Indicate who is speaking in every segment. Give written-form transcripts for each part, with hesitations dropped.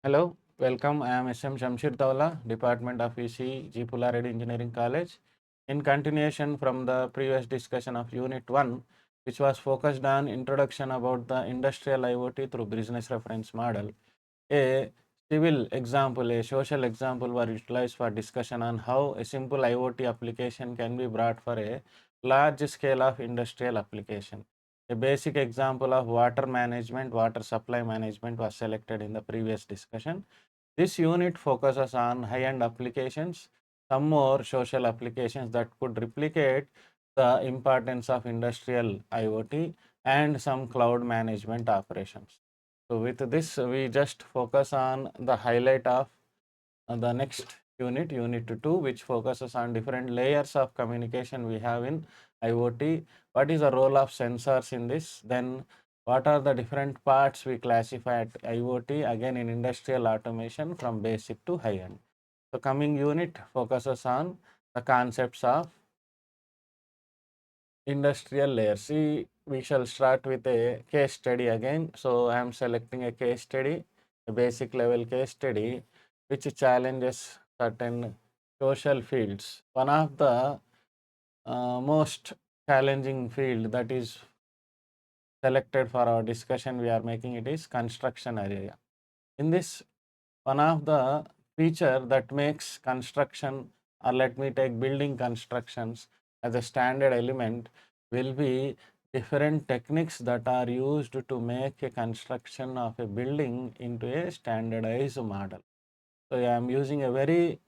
Speaker 1: Hello, welcome. I am SM Shamshir Tawla, Department of EC, G. Pullareddy Engineering College. In continuation from the previous discussion of Unit 1, which was focused on introduction about the industrial IoT through business reference model, a civil example, a social example were utilized for discussion on how a simple IoT application can be brought for a large scale of industrial application. A basic example of water management, water supply management was selected in the previous discussion. This unit focuses on high-end applications, some more social applications that could replicate the importance of industrial IoT and some cloud management operations. So with this, we just focus on the highlight of the next unit, unit 2, which focuses on different layers of communication we have in IoT. What is the role of sensors in this? Then what are the different parts we classify at IoT, again in industrial automation from basic to high end. So coming unit focuses on the concepts of industrial layer. See, we shall start with a case study again. So I am selecting a case study, a basic level case study, which challenges certain social fields. One of the most challenging field that is selected for our discussion we are making it is construction area. In this, one of the feature that makes construction, or let me take building constructions as a standard element, will be different techniques that are used to make a construction of a building into a standardized model. So I am using a very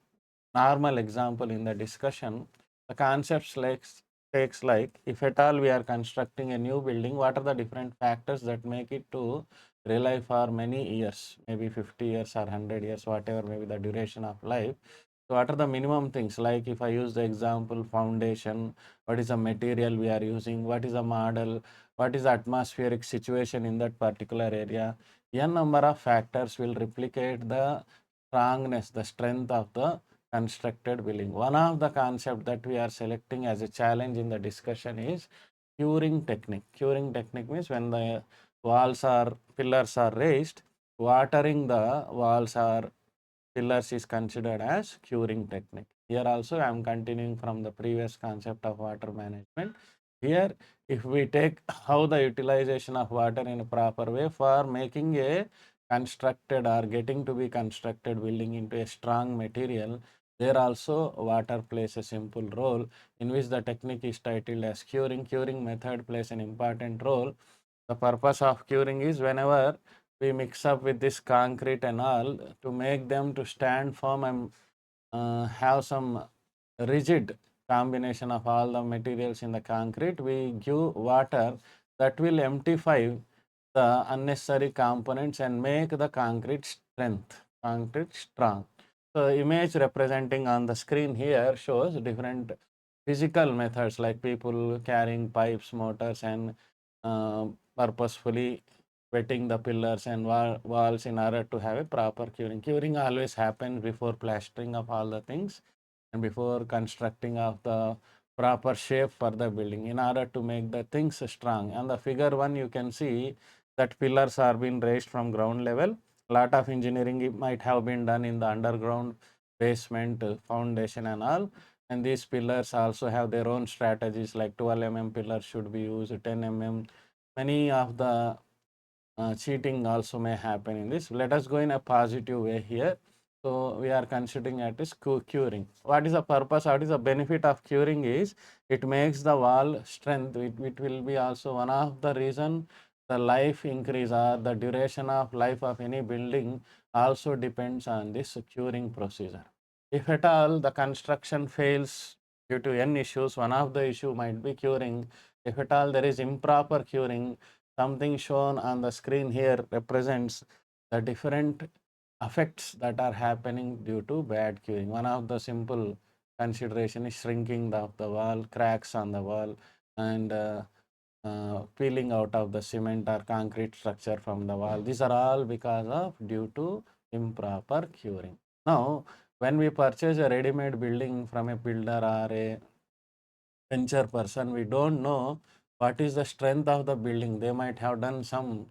Speaker 1: normal example in the discussion. The concepts takes like, if at all we are constructing a new building, what are the different factors that make it to rely for many years, maybe 50 years or 100 years, whatever may be the duration of life. So what are the minimum things? Like if I use the example foundation, what is the material we are using, what is the model, what is the atmospheric situation in that particular area. N number of factors will replicate the strongness, the strength of the constructed building. One of the concept that we are selecting as a challenge in the discussion is curing technique. Curing technique means when the pillars are raised, watering the walls or pillars is considered as curing technique. Here also I am continuing from the previous concept of water management. Here, if we take how the utilization of water in a proper way for making a constructed or getting to be constructed building into a strong material, there also water plays a simple role, in which the technique is titled as curing. Curing method plays an important role. The purpose of curing is whenever we mix up with this concrete and all to make them to stand firm and have some rigid combination of all the materials in the concrete, we give water that will emptify the unnecessary components and make the concrete strong. So image representing on the screen here shows different physical methods like people carrying pipes, motors, and uh, purposefully wetting the pillars and walls in order to have a proper curing. Curing always happens before plastering of all the things and before constructing of the proper shape for the building in order to make the things strong. And the figure 1 you can see that pillars are being raised from ground level. Lot of engineering might have been done in the underground basement, foundation and all. And these pillars also have their own strategies, like 12 pillars should be used, 10 Many of the cheating also may happen in this. Let us go in a positive way here. So we are considering it as curing. What is the purpose? What is the benefit of curing is it makes the wall strength. It will be also one of the reason the life increase or the duration of life of any building also depends on this curing procedure. If at all the construction fails due to n issues, one of the issue might be curing. If at all there is improper curing, something shown on the screen here represents the different effects that are happening due to bad curing. One of the simple consideration is shrinking of the wall, cracks on the wall, and peeling out of the cement or concrete structure from the wall. These are all because of due to improper curing. Now, when we purchase a ready-made building from a builder or a venture person, we don't know what is the strength of the building. They might have done some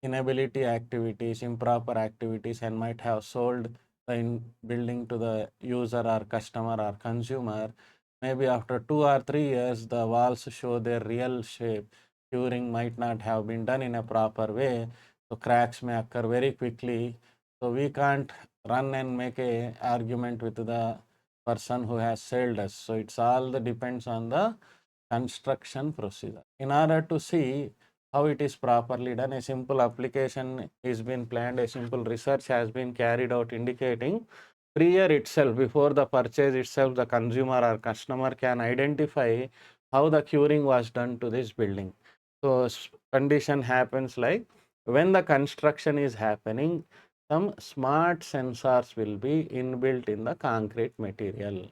Speaker 1: inability activities, improper activities, and might have sold the building to the user or customer or consumer. Maybe after 2 or 3 years, the walls show their real shape. Curing might not have been done in a proper way, so cracks may occur very quickly. So we can't run and make a argument with the person who has sold us. So it's all the depends on the construction procedure. In order to see how it is properly done, a simple application is been planned, a simple research has been carried out indicating prior itself, before the purchase itself, the consumer or customer can identify how the curing was done to this building. So condition happens like when the construction is happening, some smart sensors will be inbuilt in the concrete material.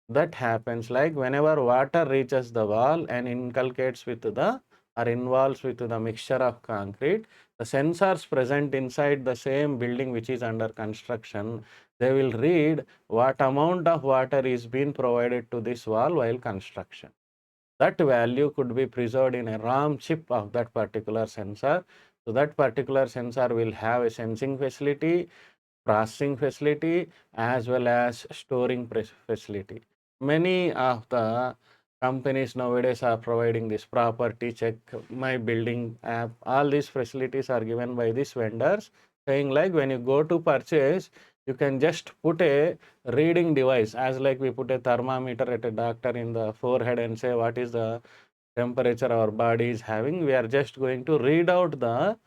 Speaker 1: That happens like whenever water reaches the wall and inculcates with the or involves with the mixture of concrete, the sensors present inside the same building which is under construction, they will read what amount of water is being provided to this wall while construction. That value could be preserved in a RAM chip of that particular sensor. So that particular sensor will have a sensing facility, processing facility, as well as storing facility. Many of the companies nowadays are providing this property check, my building app. All these facilities are given by these vendors, saying like when you go to purchase, you can just put a reading device, as like we put a thermometer at a doctor in the forehead and say what is the temperature our body is having. We are just going to read out the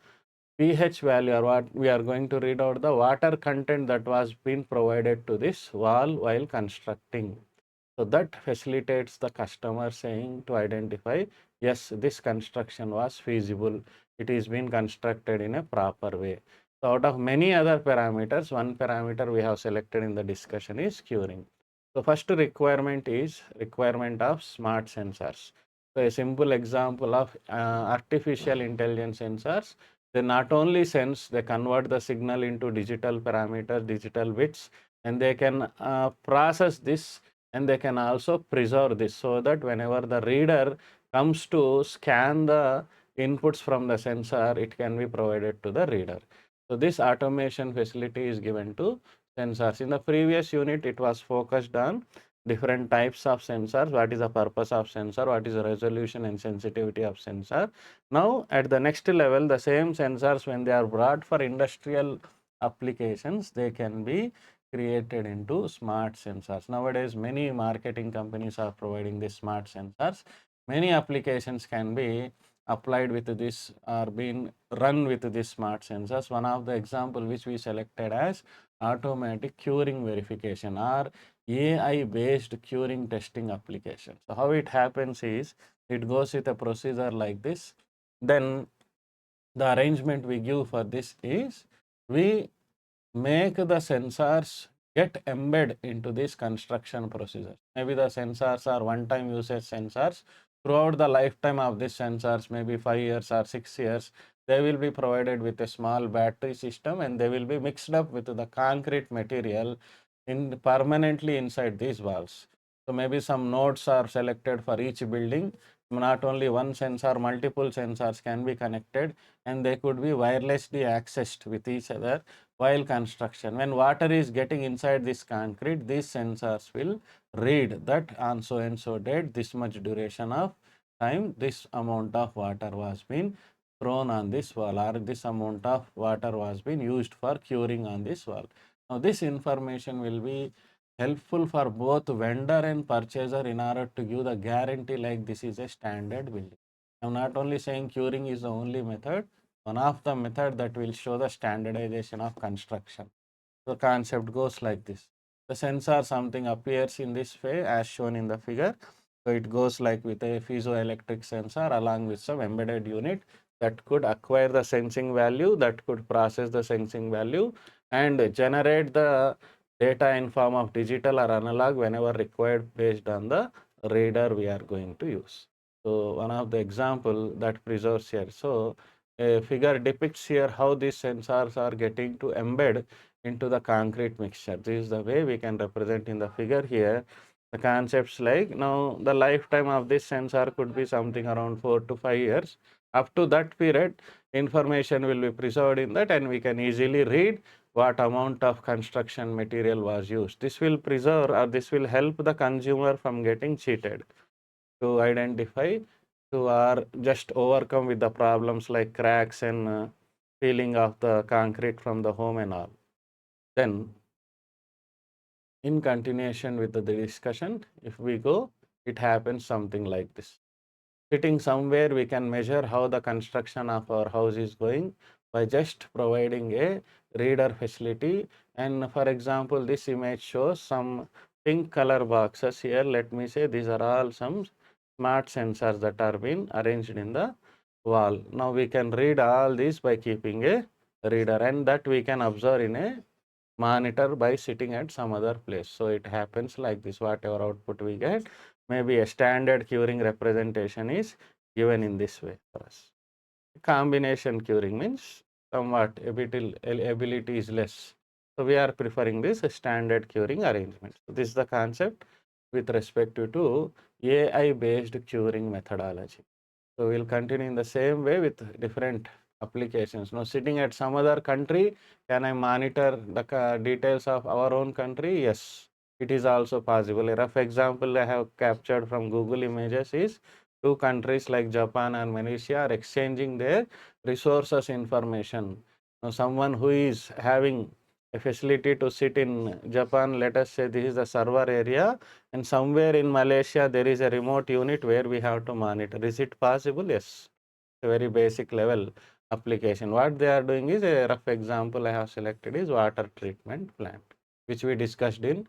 Speaker 1: pH value, or what we are going to read out the water content that was being provided to this wall while constructing. So that facilitates the customer saying to identify, yes, this construction was feasible. It is being constructed in a proper way. So out of many other parameters, one parameter we have selected in the discussion is curing. So first requirement is requirement of smart sensors. So a simple example of artificial intelligence sensors, they not only sense, they convert the signal into digital parameters, digital bits, and they can process this, and they can also preserve this, so that whenever the reader comes to scan the inputs from the sensor, it can be provided to the reader. So this automation facility is given to sensors. In the previous unit, it was focused on different types of sensors, what is the purpose of sensor, what is the resolution and sensitivity of sensor. Now at the next level, the same sensors, when they are brought for industrial applications, they can be created into smart sensors. Nowadays, many marketing companies are providing these smart sensors. Many applications can be applied with this or being run with these smart sensors. One of the example which we selected as automatic curing verification or AI based curing testing application. So how it happens is, it goes with a procedure like this. Then the arrangement we give for this is, we make the sensors get embed into this construction procedure. Maybe the sensors are one-time usage sensors. Throughout the lifetime of these sensors, maybe 5 years or 6 years, they will be provided with a small battery system, and they will be mixed up with the concrete material in permanently inside these walls. So maybe some nodes are selected for each building. Not only one sensor, multiple sensors can be connected, and they could be wirelessly accessed with each other while construction. When water is getting inside this concrete, these sensors will read that on so and so date, this much duration of time, this amount of water was being thrown on this wall, or this amount of water was being used for curing on this wall. Now this information will be helpful for both vendor and purchaser in order to give the guarantee like this is a standard building. I'm not only saying curing is the only method, one of the method that will show the standardization of construction. The concept goes like this. The sensor something appears in this way as shown in the figure. So it goes like with a piezoelectric sensor along with some embedded unit that could acquire the sensing value, that could process the sensing value and generate the data in form of digital or analog whenever required based on the radar we are going to use. So one of the example that preserves here. So a figure depicts here how these sensors are getting to embed into the concrete mixture. This is the way we can represent in the figure here. The concepts like, now the lifetime of this sensor could be something around 4 to 5 years. Up to that period, information will be preserved in that, and we can easily read what amount of construction material was used. This will preserve, or this will help the consumer from getting cheated, to identify to or just overcome with the problems like cracks and peeling of the concrete from the home and all. Then in continuation with the discussion, if we go, it happens something like this. Sitting somewhere, we can measure how the construction of our house is going by just providing a reader facility. And for example, this image shows some pink color boxes here. Let me say these are all some smart sensors that are being arranged in the wall. Now we can read all these by keeping a reader, and that we can observe in a monitor by sitting at some other place. So it happens like this. Whatever output we get, maybe a standard curing representation is given in this way for us. Combination curing means somewhat ability is less. So we are preferring this standard curing arrangement. So this is the concept with respect to AI based curing methodology. So we'll continue in the same way with different applications. Now, sitting at some other country, can I monitor the details of our own country? Yes, it is also possible. A rough example I have captured from Google Images is two countries like Japan and Malaysia are exchanging their resources information. Now, someone who is having a facility to sit in Japan, let us say this is the server area, and somewhere in Malaysia there is a remote unit where we have to monitor. Is it possible? Yes. A very basic level application. What they are doing is, a rough example I have selected is water treatment plant, which we discussed in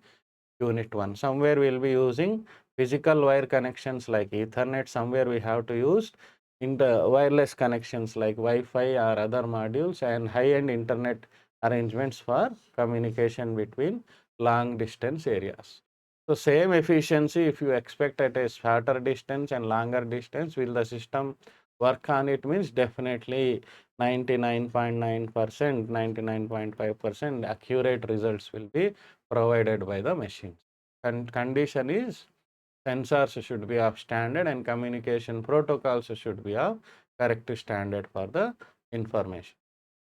Speaker 1: unit 1. Somewhere we will be using physical wire connections like Ethernet. Somewhere we have to use in the wireless connections like Wi-Fi or other modules, and high-end internet arrangements for communication between long distance areas. So same efficiency, if you expect at a shorter distance and longer distance, will the system work on it? Means definitely 99.9%, 99.5% accurate results will be provided by the machine. And condition is sensors should be of standard and communication protocols should be of correct standard for the information.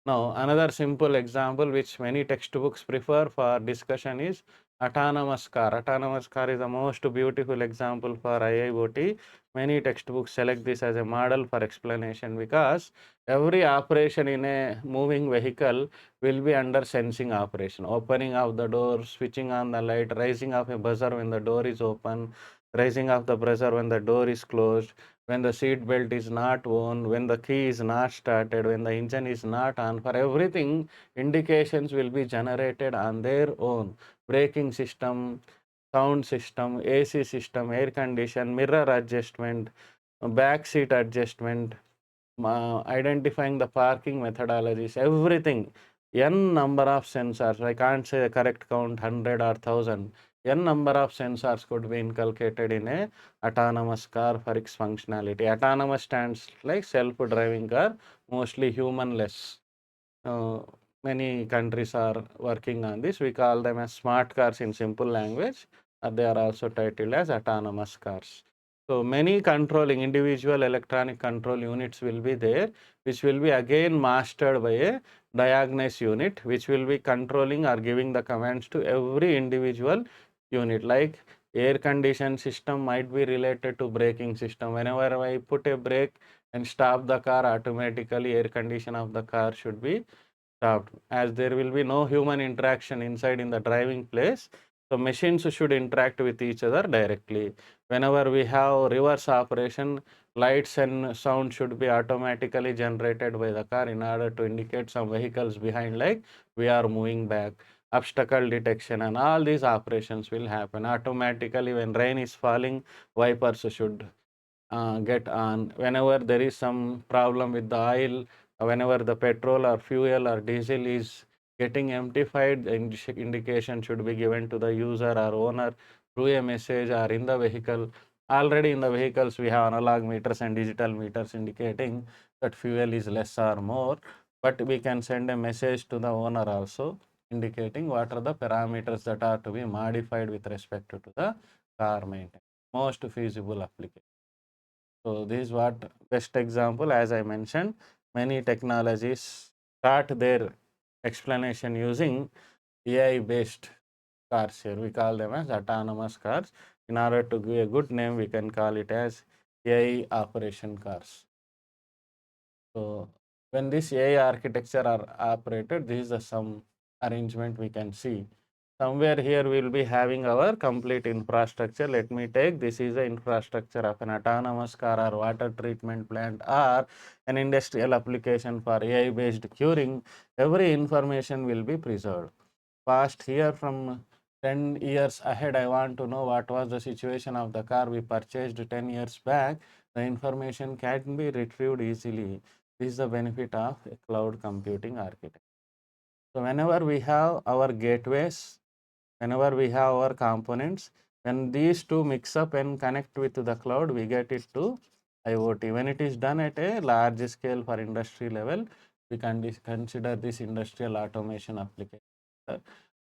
Speaker 1: Now, another simple example which many textbooks prefer for discussion is autonomous car. Autonomous car is the most beautiful example for IIoT. Many textbooks select this as a model for explanation because every operation in a moving vehicle will be under sensing operation. Opening of the door, switching on the light, raising of a buzzer when the door is open, raising of the buzzer when the door is closed, when the seat belt is not on, when the key is not started, when the engine is not on. For everything, indications will be generated on their own. Braking system, sound system, AC system, air condition, mirror adjustment, back seat adjustment, identifying the parking methodologies, everything. N number of sensors, I can't say the correct count, 100 or 1000. N number of sensors could be inculcated in a autonomous car for its functionality. Autonomous stands like self-driving car, mostly humanless. Uh, Many countries are working on this. We call them as smart cars in simple language. They are also titled as autonomous cars. So many controlling individual electronic control units will be there, which will be again mastered by a diagnosis unit, which will be controlling or giving the commands to every individual unit. Like air condition system might be related to braking system. Whenever I put a brake and stop the car, automatically air condition of the car should be stopped, as there will be no human interaction inside in the driving place. So machines should interact with each other directly. Whenever we have reverse operation, lights and sound should be automatically generated by the car in order to indicate some vehicles behind, like we are moving back. Obstacle detection and all these operations will happen automatically. When rain is falling, wipers should get on. Whenever there is some problem with the oil, whenever the petrol or fuel or diesel is getting emptified, the indication should be given to the user or owner through a message or in the vehicle. Already in the vehicles we have analog meters and digital meters indicating that fuel is less or more, but we can send a message to the owner also indicating what are the parameters that are to be modified with respect to the car maintenance. Most feasible application. So this is what best example, as I mentioned, many technologies start their explanation using AI based cars here. We call them as autonomous cars. In order to give a good name, we can call it as AI operation cars. So when this AI architecture are operated, this is the some arrangement we can see. Somewhere here we will be having our complete infrastructure. Let me take this is the infrastructure of an autonomous car or water treatment plant or an industrial application for AI based curing. Every information will be preserved. Past here from 10 years ahead, I want to know what was the situation of the car we purchased 10 years back. The information can be retrieved easily. This is the benefit of a cloud computing architecture. So whenever we have our gateways, whenever we have our components, when these two mix up and connect with the cloud, we get it to IoT. When it is done at a large scale for industry level, we can consider this industrial automation application.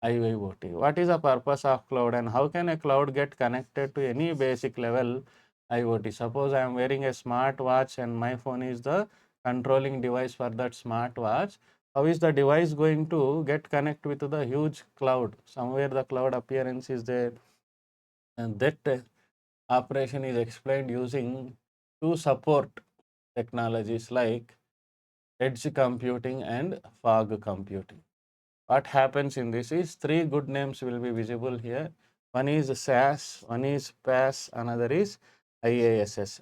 Speaker 1: IoT. What is the purpose of cloud and how can a cloud get connected to any basic level IoT? Suppose I am wearing a smart watch and my phone is the controlling device for that smart watch. How is the device going to get connect with the huge cloud? Somewhere the cloud appearance is there, and that operation is explained using two support technologies like edge computing and fog computing. What happens in this is three good names will be visible here. One is SaaS, one is PaaS, another is IaaS.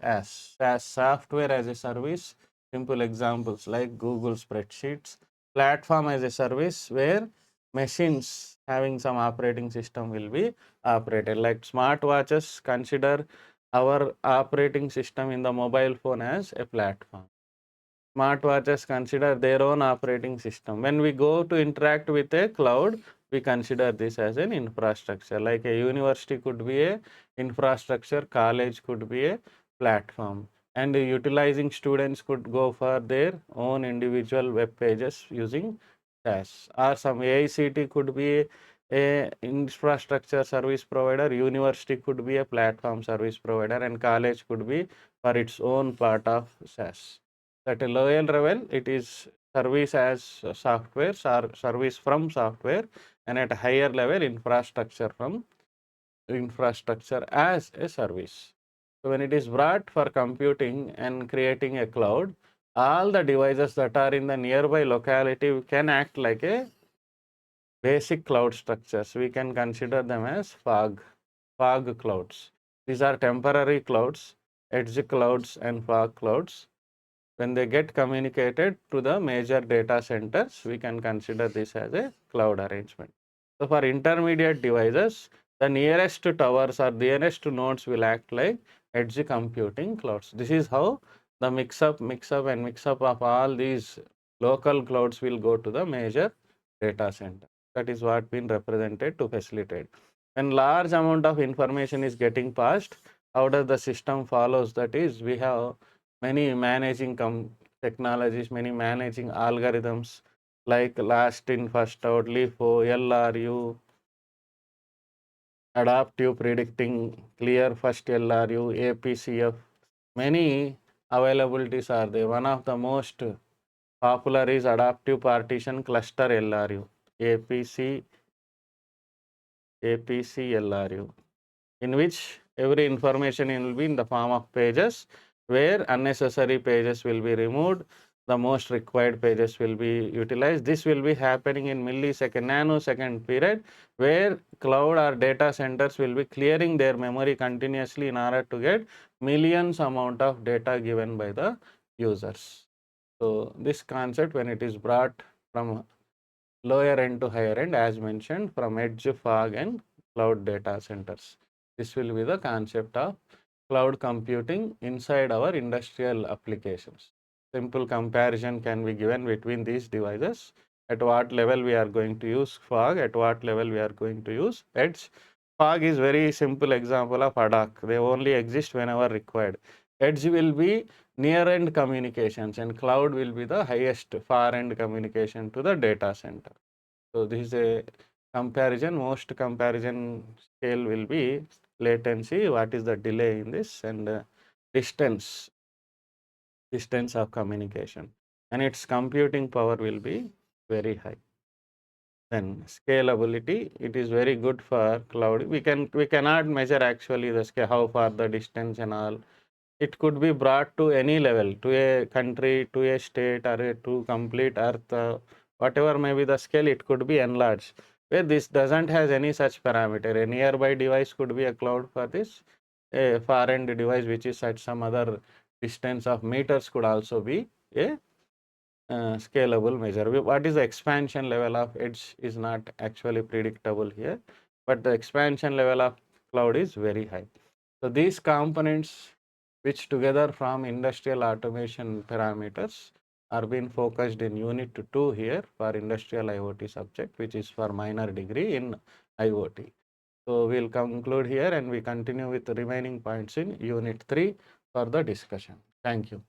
Speaker 1: SaaS, software as a service. Simple examples like Google Spreadsheets. Platform as a service where machines having some operating system will be operated. Like smartwatches, consider our operating system in the mobile phone as a platform. Smartwatches consider their own operating system. When we go to interact with a cloud, we consider this as an infrastructure. Like a university could be a infrastructure, college could be a platform. And utilizing students could go for their own individual web pages using SaaS. Or some AICT could be a infrastructure service provider, university could be a platform service provider, and college could be for its own part of SaaS. At a lower level, it is service as software or service from software, and at a higher level, infrastructure as a service. So when it is brought for computing and creating a cloud, all the devices that are in the nearby locality can act like a basic cloud structures. We can consider them as fog clouds. These are temporary clouds, edge clouds and fog clouds. When they get communicated to the major data centers, we can consider this as a cloud arrangement. So for intermediate devices, the nearest towers or nearest nodes will act like edge computing clouds. This is how the mix up of all these local clouds will go to the major data center. That is what been represented to facilitate. When large amount of information is getting passed, how does the system follows? That is, we have many managing technologies, many managing algorithms like last in, first out, LIFO, LRU, adaptive predicting, clear first LRU, APCF. Many availabilities are there. One of the most popular is adaptive partition cluster LRU, APC LRU, in which every information will be in the form of pages, where unnecessary pages will be removed, the most required pages will be utilized. This will be happening in millisecond, nanosecond period, where cloud or data centers will be clearing their memory continuously in order to get millions amount of data given by the users. So this concept, when it is brought from lower end to higher end, as mentioned, from edge, fog and cloud data centers. This will be the concept of cloud computing inside our industrial applications. Simple comparison can be given between these devices. At what level we are going to use fog, at what level we are going to use edge. Fog is very simple example of ad hoc. They only exist whenever required. Edge will be near end communications and cloud will be the highest far end communication to the data center. So this is a comparison. Most comparison scale will be latency, what is the delay in this, and distance of communication. and its computing power will be very high. Then scalability, it is very good for cloud. We cannot measure actually the scale, how far the distance and all. It could be brought to any level, to a country, to a state, or to complete earth, whatever may be the scale, it could be enlarged. Where this doesn't has any such parameter. A nearby device could be a cloud for this. A far end device which is at some other distance of meters could also be a scalable measure. What is the expansion level of edge is not actually predictable here, but the expansion level of cloud is very high. So these components which together from industrial automation parameters are being focused in unit 2 here for industrial IoT subject, which is for minor degree in IoT. So we'll conclude here and we continue with the remaining points in unit 3 for the discussion. Thank you.